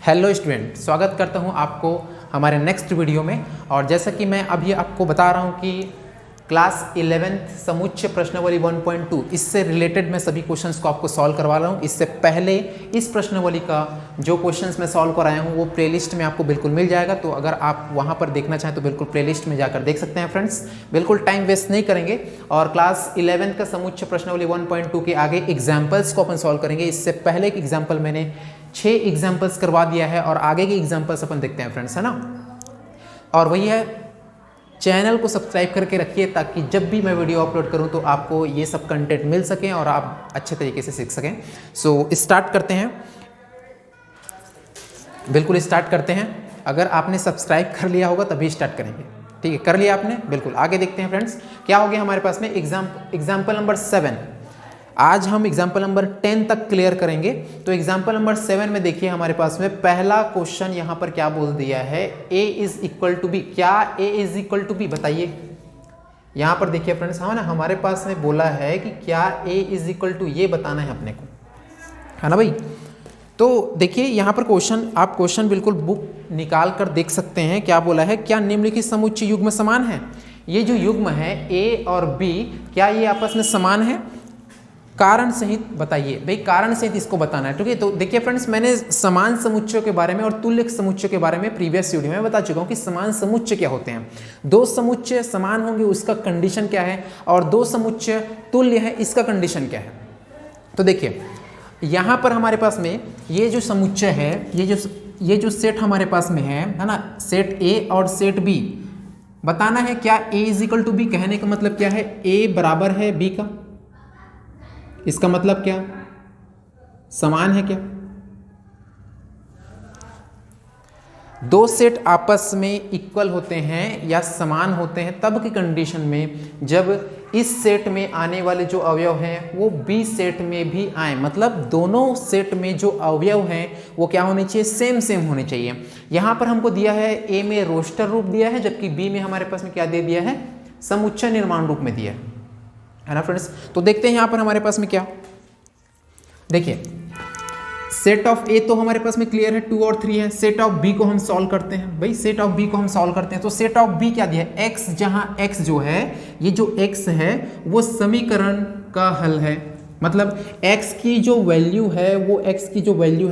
Hello student, स्वागत करता हूं आपको हमारे नेक्स्ट वीडियो में। और जैसा कि मैं अभी आपको बता रहा हूं कि क्लास 11th समुच्चय प्रश्नावली 1.2 इससे रिलेटेड मैं सभी क्वेश्चंस को आपको सॉल्व करवा रहा हूं। इससे पहले इस प्रश्नावली का जो क्वेश्चंस मैं सॉल्व कराया हूं वो प्लेलिस्ट में आपको बिल्कुल मिल जाएगा, तो अगर आप वहां पर देखना चाहें तो बिल्कुल प्लेलिस्ट में जाकर देख सकते हैं फ्रेंड्स। बिल्कुल टाइम वेस्ट नहीं करेंगे और क्लास 11 का समुच्चय प्रश्नावली 1.2 के आगे एग्जाम्पल्स को अपन सॉल्व करेंगे। इससे पहले एक एग्जाम्पल मैंने 6 एग्जाम्पल्स करवा दिया है और आगे के एग्जाम्पल्स अपन देखते हैं फ्रेंड्स, है ना। और वही है, चैनल को सब्सक्राइब करके रखिए ताकि जब भी मैं वीडियो अपलोड करूं तो आपको ये सब कंटेंट मिल सकें और आप अच्छे तरीके से सीख सकें। सो स्टार्ट करते हैं, बिल्कुल स्टार्ट करते हैं। अगर आपने सब्सक्राइब कर लिया होगा तभी स्टार्ट करेंगे, ठीक है। कर लिया आपने, बिल्कुल आगे देखते हैं फ्रेंड्स। क्या हो गया हमारे पास में एग्जाम्पल नंबर 7। आज हम एग्जाम्पल नंबर 10 तक क्लियर करेंगे। तो एग्जाम्पल नंबर 7 में देखिए हमारे पास में पहला क्वेश्चन यहाँ पर क्या बोल दिया है, a is equal to B. क्या a is equal to B बताइए। यहाँ पर देखिए फ्रेंड्स, हाँ ना, हमारे पास में बोला है कि क्या a इज इक्वल टू, ये बताना है अपने को, है ना भाई। तो देखिए यहाँ पर क्वेश्चन, आप क्वेश्चन बिल्कुल बुक निकाल कर देख सकते हैं। क्या बोला है, क्या निम्नलिखित समुच्चय युग्म समान है। ये जो युग्म है a और b, क्या ये आपस में समान है। कारण सहित बताइए भाई, कारण सहित इसको बताना है, ठीक है। तो देखिए फ्रेंड्स, मैंने समान समुच्चयों के बारे में और तुल्य समुच्चय के बारे में प्रीवियस वीडियो में बता चुका हूं कि समान समुच्चय क्या होते हैं। दो समुच्चय समान होंगे उसका कंडीशन क्या है, और दो समुच्चय तुल्य है इसका कंडीशन क्या है। तो देखिए यहां पर हमारे पास में ये जो समुच्चय है, ये जो सेट हमारे पास में है ना, सेट ए और सेट बी बताना है। क्या ए इज इक्वल टू बी, कहने का मतलब क्या है, ए बराबर है बी का, इसका मतलब क्या, समान है क्या। दो सेट आपस में इक्वल होते हैं या समान होते हैं तब की कंडीशन में जब इस सेट में आने वाले जो अवयव हैं वो बी सेट में भी आए। मतलब दोनों सेट में जो अवयव हैं वो क्या होने चाहिए, सेम सेम होने चाहिए। यहां पर हमको दिया है ए में रोस्टर रूप दिया है, जबकि बी में हमारे पास में क्या दे दिया है, समुच्चय निर्माण रूप में दिया है ना फ्रेंड्स। तो देखते हैं यहां पर हमारे पास में क्या, देखिए सेट ऑफ ए तो हमारे पास में क्लियर है, 2 और 3 है। सेट ऑफ बी को हम सॉल्व करते हैं भाई, सेट ऑफ बी को हम सॉल्व करते हैं। तो सेट ऑफ बी क्या दिया है, एक्स, जहां एक्स जो है, ये जो एक्स है वो समीकरण का हल है। मतलब एक्स की जो वैल्यू है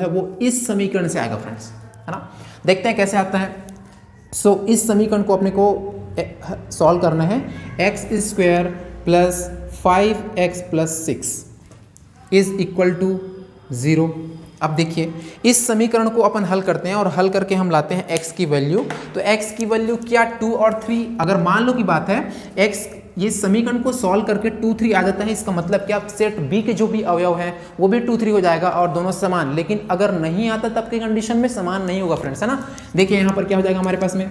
वो इस समीकरण से आएगा फ्रेंड्स, है ना। देखते हैं कैसे आता है। सो इस समीकरण को अपने को सॉल्व करना है। X square plus 5x plus 6 is equal to 0। अब देखिए इस समीकरण को अपन हल करते हैं और हल करके हम लाते हैं x की वैल्यू। तो x की वैल्यू क्या, 2 और 3। अगर मान लो की बात है x, ये समीकरण को सॉल्व करके 2, 3 आ जाता है, इसका मतलब क्या, सेट b के जो भी अवयव है वो भी 2, 3 हो जाएगा और दोनों समान। लेकिन अगर नहीं आता तब की कंडीशन में समान नहीं होगा फ्रेंड्स, है ना। देखिए यहाँ पर क्या हो जाएगा हमारे पास में,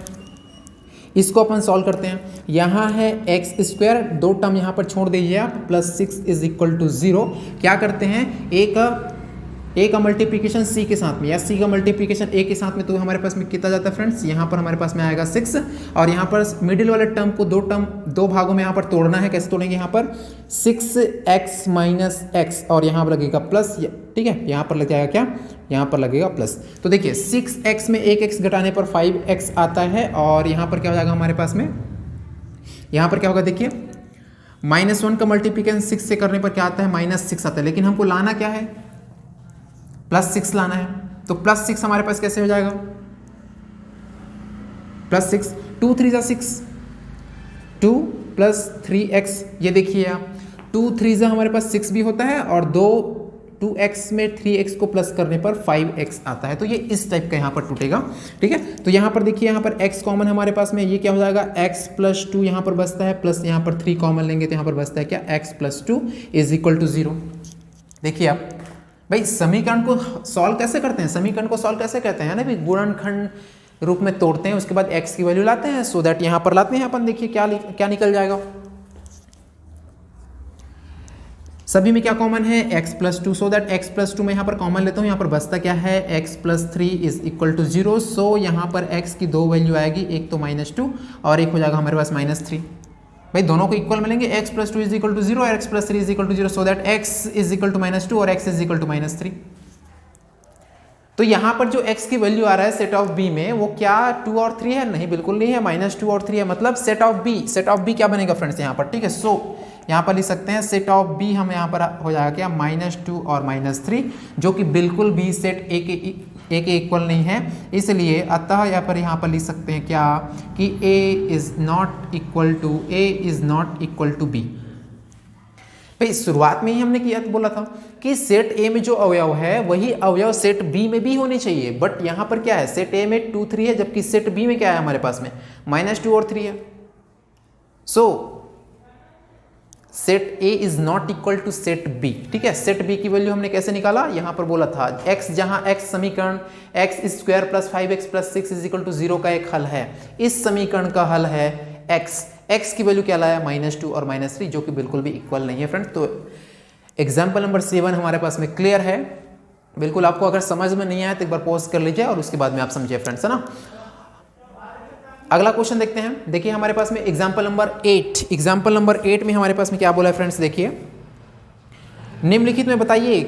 इसको अपन सॉल्व करते हैं। यहाँ है एक्स स्क्वायर, दो टर्म यहाँ पर छोड़ दीजिए आप, प्लस 6 इज इक्वल टू 0। क्या करते हैं, ए का मल्टीप्लिकेशन सी के साथ में या सी का मल्टीप्लिकेशन ए के साथ में, तो हमारे पास में कितना जाता है फ्रेंड्स, यहाँ पर हमारे पास में आएगा 6। और यहाँ पर मिडिल वाले टर्म को दो भागों में यहाँ पर तोड़ना है। कैसे तोड़ेंगे, यहाँ पर 6x माइनस एक्स और यहाँ पर लगेगा प्लस, ठीक है। यहाँ पर लग जाएगा क्या, यहाँ पर लगेगा प्लस। तो देखिए 6x में एक x घटाने पर 5x आता है और यहाँ पर क्या हो जाएगा हमारे पास में, यहाँ पर क्या होगा देखिए, -1 का मल्टीप्लिकेशन 6 से करने पर क्या आता है, -6 आता है। लेकिन हमको लाना क्या है, +6 लाना है। तो +6 हमारे पास कैसे हो जाएगा, +6, 2 3 जा 6, 2 + 3x। ये देखिए आप, 2 3 जा हमारे पास 6 भी होता है और 2x में 3x को प्लस करने पर 5x आता है। तो ये इस टाइप का यहाँ पर टूटेगा, ठीक है। तो यहाँ पर देखिए, यहाँ पर x कॉमन हमारे पास में, ये क्या हो जाएगा, x + 2 यहाँ पर बचता है, प्लस यहाँ पर 3 कॉमन लेंगे तो यहाँ पर बचता है क्या, x + 2 इज इक्वल टू 0। देखिए आप भाई समीकरण को सॉल्व कैसे करते हैं, समीकरण को सॉल्व कैसे करते हैं ना भाई, गुणनखंड रूप में तोड़ते हैं, उसके बाद x की वैल्यू लाते हैं, सो दैट यहाँ पर लाते हैं अपन। देखिए क्या निकल जाएगा, सभी में क्या कॉमन है, x + 2, सो दैट x + 2 में यहाँ पर कॉमन लेता हूँ। यहाँ पर बचता क्या है, x + 3 इज इक्वल टू 0। सो यहाँ पर x की दो वैल्यू आएगी, एक तो -2 और एक हो जाएगा हमारे पास -3। भाई दोनों को इक्वल मिलेंगे, x + 2 इज इक्वल टू 0 और x + 3 is equal to 0, so that x is equal to -2 और x इज इक्वल टू -3। तो यहाँ पर जो x की वैल्यू आ रहा है सेट ऑफ b में, वो क्या 2 और 3 है? नहीं, बिल्कुल नहीं है, -2 और 3 है। मतलब सेट ऑफ b क्या बनेगा फ्रेंड्स यहाँ पर? ठीक है, सो यहाँ पर लिख सकते हैं सेट ऑफ b हम यहाँ पर हो जाएगा क्या, -2 और -3, जो कि बिल्कुल भी सेट a के इक्वल नहीं है। इसलिए अतः यहाँ पर लिख सकते हैं क्या कि a is not equal to b। भाई शुरुआत में ही हमने किया बोला था कि सेट ए में जो अवयव है वही अवयव सेट बी में भी होने चाहिए, बट यहां पर क्या है, सेट ए में 2 3 है, जबकि सेट बी में क्या है हमारे पास में -2 और 3 है। So set A is not equal to set B. ठीक है, सेट बी की वैल्यू हमने कैसे निकाला, यहां पर बोला था x, जहां x समीकरण x² + 5x + 6 = 0 का एक हल है। इस समीकरण का हल है x की वैल्यू क्या लाया, -2 और -3, जो कि बिल्कुल भी इक्वल नहीं है फ्रेंड्स। तो एग्जाम्पल नंबर 7 हमारे पास में क्लियर है। बिल्कुल आपको अगर समझ में नहीं आया तो एक बार पॉज कर लीजिए और उसके बाद में आप समझिए फ्रेंड्स, है ना। अगला क्वेश्चन देखते हैं। देखिए हमारे पास में एग्जाम्पल नंबर 8 में हमारे पास में क्या बोला है फ्रेंड्स, देखिए निम्नलिखित में बताइए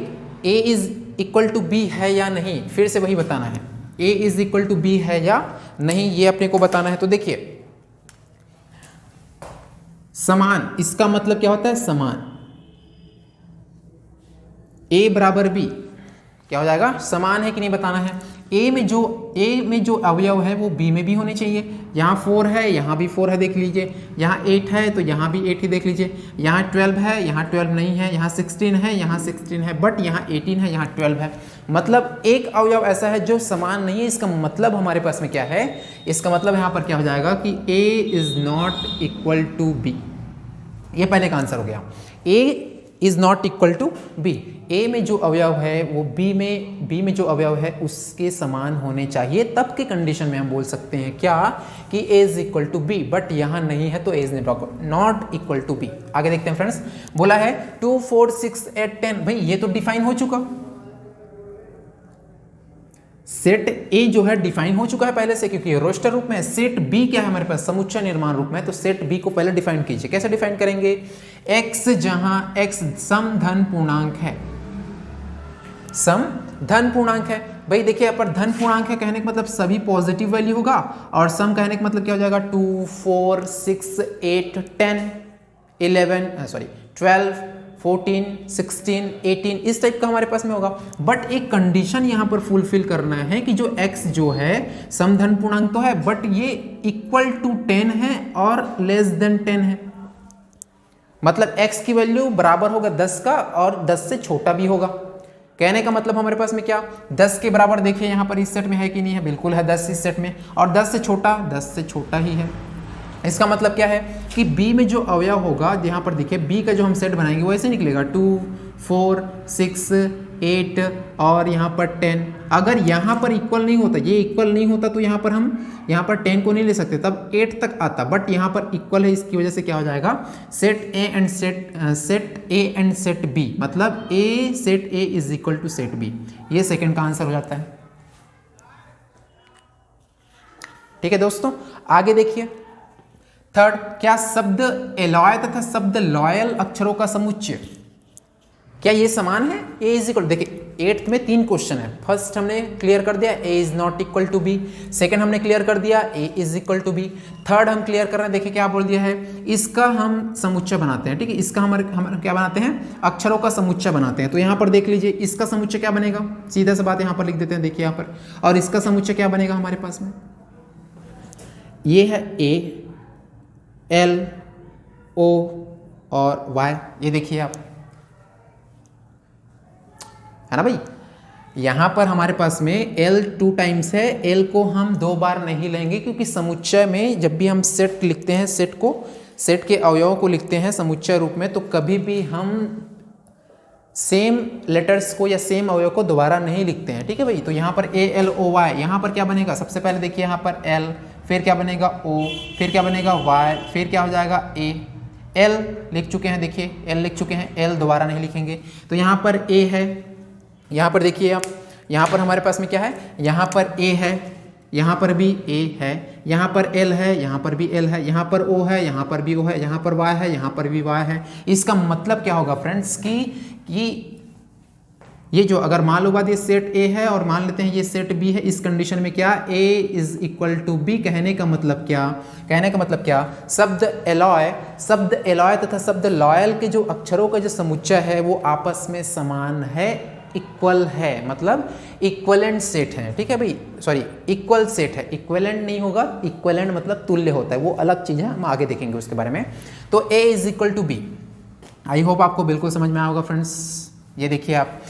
a is equal to b है या नहीं। फिर से वही बताना है, a is equal to b है या नहीं, ये अपने को बताना है। तो देखिए समान, इसका मतलब क्या होता है, समान, a बराबर b क्या हो जाएगा, समान है कि नहीं बताना है। a में जो अवयव है वो b में भी होने चाहिए। यहाँ 4 है, यहाँ भी 4 है, देख लीजिए। यहाँ 8 है तो यहाँ भी 8 ही देख लीजिए। यहाँ 12 है, यहाँ 12 नहीं है। यहाँ 16 है, यहाँ 16 है, बट यहाँ 18 है, यहाँ 12 है। मतलब एक अवयव ऐसा है जो समान नहीं है। इसका मतलब हमारे पास में क्या है, इसका मतलब यहाँ पर क्या हो जाएगा कि a is not equal to b। ये पहले का आंसर हो गया, a is not equal to b। a में जो अवयव है वो b में जो अवयव है उसके समान होने चाहिए, तब के कंडीशन में हम बोल सकते हैं क्या कि a is equal to b, but यहाँ नहीं है तो a is not equal to b। आगे देखते हैं फ्रेंड्स, बोला है 2 4 6 8 10। भाई ये तो डिफाइन हो चुका, सेट ए जो है डिफाइन हो चुका है पहले से, क्योंकि रोस्टर रूप में है। सेट बी क्या है हमारे पास, समुच्चय निर्माण रूप में। तो सेट बी को पहले डिफाइन कीजिए। कैसे डिफाइन करेंगे, x जहां x सम धन पूर्णांक है, सम धन पूर्णांक है। भाई देखिए यहाँ पर धन पूर्णांक है कहने का मतलब सभी पॉजिटिव वैल्यू होगा, और सम कहने का मतलब क्या हो जाएगा 2 4 6 8 10 12 14 16 18 इस टाइप का हमारे पास में होगा। बट एक कंडीशन यहाँ पर फुलफिल करना है कि जो x जो है समधन पूर्णांक तो है, बट ये इक्वल टू 10 है और लेस देन 10 है। मतलब x की वैल्यू बराबर होगा 10 का और 10 से छोटा भी होगा। कहने का मतलब हमारे पास में क्या 10 के बराबर, देखिए यहाँ पर इस सेट में है कि नहीं है, बिल्कुल है 10 इस सेट में, और 10 से छोटा ही है। इसका मतलब क्या है कि b में जो अवयव होगा, यहाँ पर देखिए b का जो हम सेट बनाएंगे वो ऐसे निकलेगा 2 4 6 8 और यहाँ पर 10। अगर यहाँ पर इक्वल नहीं होता, ये इक्वल नहीं होता तो यहाँ पर हम यहाँ पर 10 को नहीं ले सकते, तब 8 तक आता, बट यहाँ पर इक्वल है, इसकी वजह से क्या हो जाएगा set A and set B, मतलब set A is equal to set B. ये सेकंड का आंसर हो जाता है। ठीक है दोस्तों, आगे देखिए थर्ड, क्या शब्द एलॉय तथा शब्द लॉयल अक्षरों का समुच्चय क्या ये समान है। a इज इक्वल, देखिए 8th में 3 क्वेश्चन है। फर्स्ट हमने क्लियर कर दिया a is not equal to b, second हमने क्लियर कर दिया a is equal to b, third हम क्लियर कर रहे हैं। देखिए क्या बोल दिया है, इसका हम समुच्चय बनाते हैं। ठीक है, इसका हम क्या बनाते हैं, अक्षरों का समुच्चय बनाते हैं। तो यहाँ पर देख लीजिए इसका समुच्चय क्या बनेगा, सीधा सा बात यहाँ पर लिख देते हैं, देखिए यहाँ पर, और इसका समुच्चय क्या बनेगा हमारे पास में, ये है a L O और Y। ये देखिए आप, है ना भाई। यहां पर हमारे पास में L 2 टाइम्स है, L को हम 2 बार नहीं लेंगे, क्योंकि समुच्चय में जब भी हम सेट लिखते हैं, सेट के अवयवों को लिखते हैं समुच्चय रूप में, तो कभी भी हम सेम लेटर्स को या सेम अवयव को दोबारा नहीं लिखते हैं। ठीक है भाई, तो यहाँ पर A L O Y, यहाँ पर क्या बनेगा, सबसे पहले देखिए यहाँ पर L, फिर क्या बनेगा O, फिर क्या बनेगा Y, फिर क्या हो जाएगा A। L लिख चुके हैं, देखिए L लिख चुके हैं, L दोबारा नहीं लिखेंगे। तो यहाँ पर A है, यहाँ पर देखिए आप, यहाँ पर हमारे पास में क्या है, यहाँ पर A है, यहाँ पर भी A है, यहाँ पर L है, यहाँ पर भी L है, यहाँ पर O है, यहाँ पर भी O है, यहाँ पर Y है, यहाँ पर भी Y है। इसका मतलब क्या होगा फ्रेंड्स कि ये जो अगर मान लो बात ये सेट ए है और मान लेते हैं ये सेट बी है, इस कंडीशन में क्या ए इज इक्वल टू बी, कहने का मतलब क्या, शब्द एलॉय तथा शब्द लॉयल के जो अक्षरों का जो समुच्चय है वो आपस में समान है, इक्वल है, मतलब इक्वलेंट सेट है। ठीक है भाई, सॉरी इक्वल सेट है, इक्वलेंट नहीं होगा, इक्वलेंट मतलब तुल्य होता है, वो अलग चीज है, हम आगे देखेंगे उसके बारे में। तो A is equal to B, I hope आपको बिल्कुल समझ में आया होगा फ्रेंड्स। ये देखिए आप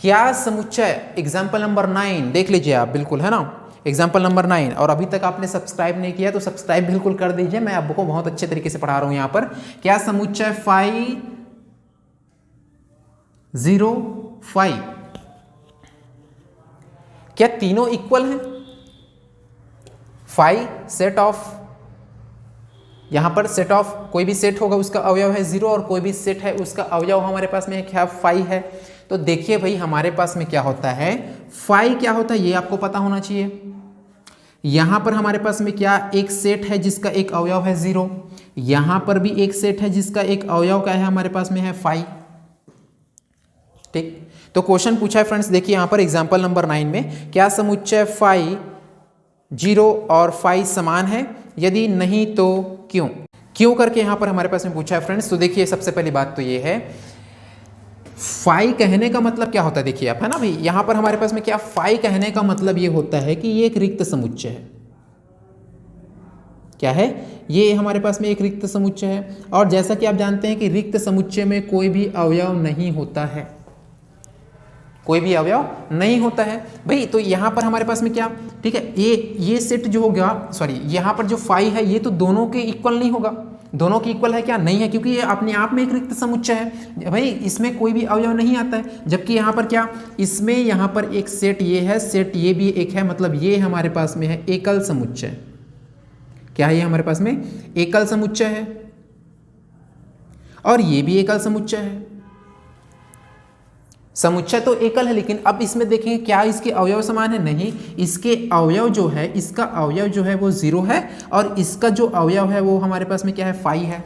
क्या समुच्चय, एग्जाम्पल नंबर 9 देख लीजिए आप, बिल्कुल है ना, एग्जाम्पल नंबर 9। और अभी तक आपने सब्सक्राइब नहीं किया तो सब्सक्राइब बिल्कुल कर दीजिए, मैं आपको बहुत अच्छे तरीके से पढ़ा रहा हूं यहाँ पर। क्या समुच्चय 5 0 5, क्या तीनों इक्वल हैं? 5 सेट ऑफ, यहां पर सेट ऑफ कोई भी सेट होगा उसका अवयव है 0 और कोई भी सेट है उसका अवयव हमारे पास में क्या 5 है। तो देखिए भाई हमारे पास में क्या होता है, 5 क्या होता है ये आपको पता होना चाहिए। यहां पर हमारे पास में क्या एक सेट है जिसका एक अवयव है 0, यहां पर भी एक सेट है जिसका एक अवयव क्या है हमारे पास में है 5। ठीक, तो क्वेश्चन पूछा है फ्रेंड्स, देखिए यहां पर एग्जांपल नंबर 9 में, क्या समुच्चय 5 0 और 5 समान है, यदि नहीं तो क्यों? क्यों करके यहां पर हमारे पास में पूछा है फ्रेंड्स। तो देखिए सबसे पहली बात तो ये है, 5 कहने का मतलब क्या होता है, देखिए आप, है ना भाई, यहां पर हमारे पास में क्या 5 कहने का मतलब ये होता है कि ये एक रिक्त समुच्चय है। क्या है ये, हमारे पास में एक रिक्त समुच्चय है। और जैसा कि आप जानते हैं कि रिक्त समुच्चय में कोई भी अवयव नहीं होता है, कोई भी अवयव नहीं होता है भाई। तो यहां पर हमारे पास में क्या, ठीक है, ये सेट जो होगा, सॉरी यहां पर जो 5 है ये तो दोनों के इक्वल नहीं होगा, दोनों की इक्वल है क्या, नहीं है, क्योंकि ये अपने आप में एक रिक्त समुच्चय है भाई, इसमें कोई भी अवयव नहीं आता है। जबकि यहाँ पर क्या, इसमें यहाँ पर एक सेट ये है, सेट ये भी एक है, मतलब ये हमारे पास में है एकल समुच्चय। क्या है ये हमारे पास में एकल समुच्चय है, और ये भी एकल समुच्चय है। समुच्चय तो एकल है, लेकिन अब इसमें देखेंगे क्या इसके अवयव समान है, नहीं, इसके अवयव जो है, इसका अवयव जो है वो 0 है और इसका जो अवयव है वो हमारे पास में क्या है 5 है।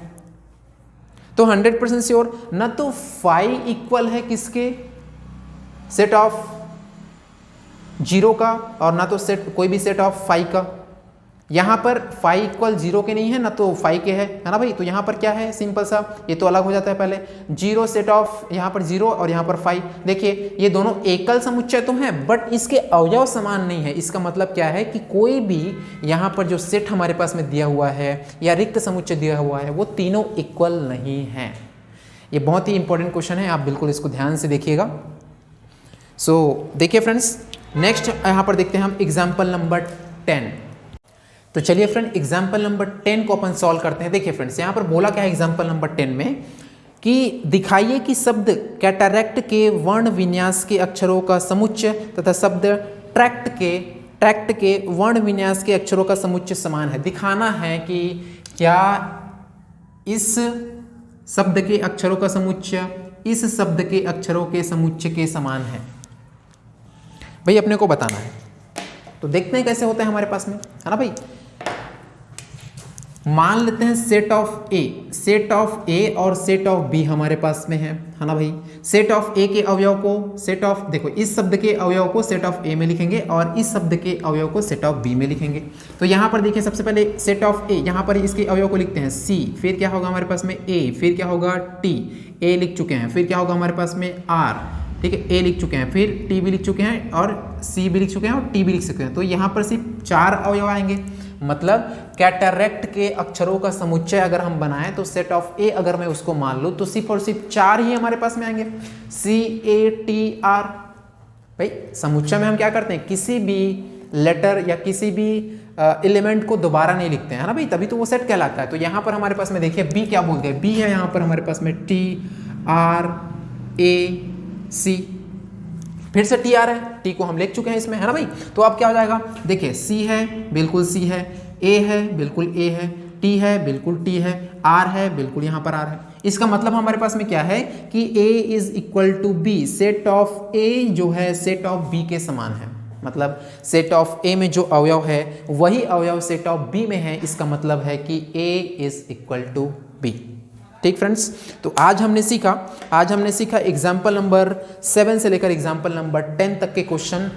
तो 100% श्योर, ना तो 5 इक्वल है किसके, सेट ऑफ 0 का, और ना तो सेट कोई भी सेट ऑफ 5 का। यहां पर 5 इक्वल 0 के नहीं है, ना तो 5 के है ना भाई। तो यहां पर क्या है, सिंपल सा, ये तो अलग हो जाता है पहले, 0 सेट ऑफ, यहां पर 0 और यहां पर 5। देखिए ये दोनों एकल समुच्चय तो हैं, बट इसके अवयव समान नहीं है। इसका मतलब क्या है कि कोई भी यहां पर जो सेट हमारे पास में दिया हुआ है या रिक्त समुच्चय दिया हुआ है वो तीनों इक्वल नहीं है। ये बहुत ही इंपॉर्टेंट क्वेश्चन है, आप बिल्कुल इसको ध्यान से देखिएगा। सो देखिए फ्रेंड्स, नेक्स्ट यहां पर देखते हैं हम एग्जाम्पल नंबर 10। तो चलिए फ्रेंड एग्जाम्पल नंबर 10 को अपन सॉल्व करते हैं। देखिए फ्रेंड्स यहाँ पर बोला क्या है एग्जाम्पल नंबर 10 में, कि दिखाइए कि शब्द कैटरैक्ट के वर्ण विन्यास के अक्षरों का समुच्चय तथा शब्द ट्रैक्ट के वर्ण विन्यास के अक्षरों का समुच्चय समान है। दिखाना है कि क्या इस शब्द के अक्षरों का समुच्चय इस शब्द के अक्षरों के समुच्चय के समान है, भाई अपने को बताना है। तो देखते हैं कैसे होता है हमारे पास में, है ना भाई। मान लेते हैं सेट ऑफ ए और सेट ऑफ बी हमारे पास में है ना भाई। सेट ऑफ ए के अवयव को सेट ऑफ, देखो इस शब्द के अवयव को सेट ऑफ ए में लिखेंगे और इस शब्द के अवयव को सेट ऑफ बी में लिखेंगे। तो यहाँ पर देखिए सबसे पहले सेट ऑफ ए, यहाँ पर इसके अवयव को लिखते हैं सी, फिर क्या होगा हमारे पास में ए, फिर क्या होगा टी, ए लिख चुके हैं, फिर क्या होगा हमारे पास में आर, ठीक है, ए लिख चुके हैं, फिर टी भी लिख चुके हैं और सी भी लिख चुके हैं और टी भी लिख चुके हैं। तो यहाँ पर सिर्फ 4 अवयव आएंगे। मतलब कैटरैक्ट के अक्षरों का समुच्चय अगर हम बनाएं तो सेट ऑफ ए अगर मैं उसको मान लूं तो सिर्फ और सिर्फ 4 ही हमारे पास में आएंगे, सी ए टी आर। भाई समुच्चय में हम क्या करते हैं, किसी भी लेटर या किसी भी एलिमेंट को दोबारा नहीं लिखते हैं, है ना भाई, तभी तो वो सेट कहलाता है। तो यहाँ पर हमारे पास में देखिए बी क्या बोलते हैं, बी है यहाँ पर हमारे पास में टी आर ए सी, फिर से टी आर है, टी को हम लिख चुके हैं इसमें, है ना भाई। तो अब क्या हो जाएगा, देखिए सी है बिल्कुल सी है, ए है बिल्कुल ए है, टी है बिल्कुल टी है, आर है बिल्कुल यहाँ पर आर है। इसका मतलब हमारे पास में क्या है कि A is equal to B, set of A जो है सेट ऑफ बी के समान है। मतलब सेट ऑफ ए में जो अवयव है वही अवयव सेट ऑफ बी में है, इसका मतलब है कि A is equal to B. ठीक फ्रेंड्स, तो आज हमने सीखा एग्जाम्पल नंबर 7 से लेकर एग्जाम्पल नंबर 10 तक के क्वेश्चन।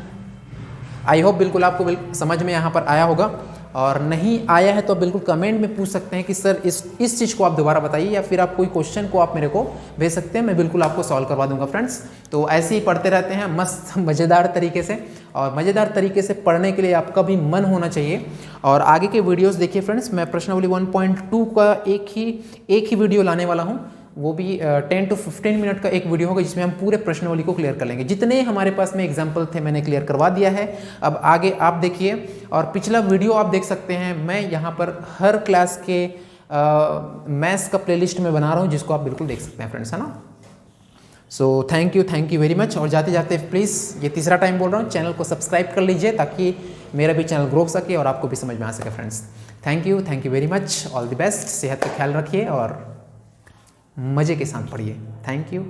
आई होप बिल्कुल आपको समझ में यहाँ पर आया होगा, और नहीं आया है तो बिल्कुल कमेंट में पूछ सकते हैं कि सर इस चीज़ को आप दोबारा बताइए, या फिर आप कोई क्वेश्चन को आप मेरे को भेज सकते हैं, मैं बिल्कुल आपको सॉल्व करवा दूंगा फ्रेंड्स। तो ऐसे ही पढ़ते रहते हैं मस्त मज़ेदार तरीके से, और मज़ेदार तरीके से पढ़ने के लिए आपका भी मन होना चाहिए। और आगे के वीडियोज़ देखिए फ्रेंड्स, मैं प्रश्नावली 1.2 का एक ही वीडियो लाने वाला हूँ, वो भी 10 to 15 मिनट का एक वीडियो होगा, जिसमें हम पूरे प्रश्नावली को क्लियर कर लेंगे। जितने हमारे पास में एग्जाम्पल थे मैंने क्लियर करवा दिया है, अब आगे आप देखिए। और पिछला वीडियो आप देख सकते हैं, मैं यहाँ पर हर क्लास के मैथ्स का प्लेलिस्ट में बना रहा हूँ, जिसको आप बिल्कुल देख सकते हैं फ्रेंड्स, है ना। So thank you very much. और जाते जाते प्लीज़, ये तीसरा टाइम बोल रहा हूँ, चैनल को सब्सक्राइब कर लीजिए, ताकि मेरा भी चैनल ग्रो हो सके और आपको भी समझ में आ सके friends. Thank you very much, all the best. सेहत का ख्याल रखिए और मज़े के साथ पढ़िए। Thank you.